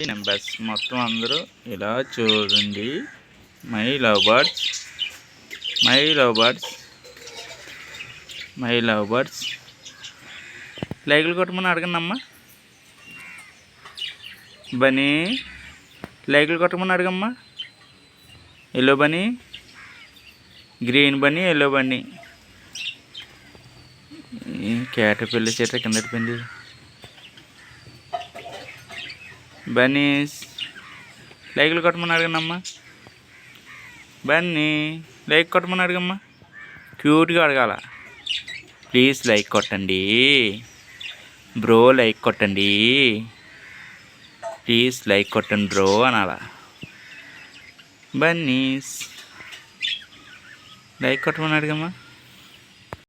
Numbers మొత్తం అందరూ ఇలా చూడండి. My love birds, my love birds, my love birds. లైకులు కొట్టమని అడగండి అమ్మా. బనీ లైకులు కొట్టమని అడగమ్మా. Yellow bunny, green bunny, yellow bunny. Caterpillar చెట్ల కింద పడిపోయింది. బన్నీస్ లైకులు కొట్టమని అడగండి అమ్మా. బన్నీ లైక్ కొట్టమని అడగమ్మా. క్యూట్గా అడగాల. ప్లీజ్ లైక్ కొట్టండి బ్రో, లైక్ కొట్టండి ప్లీజ్, లైక్ కొట్టండి బ్రో అనాలా. బన్నీస్ లైక్ కొట్టమని అడగమ్మా.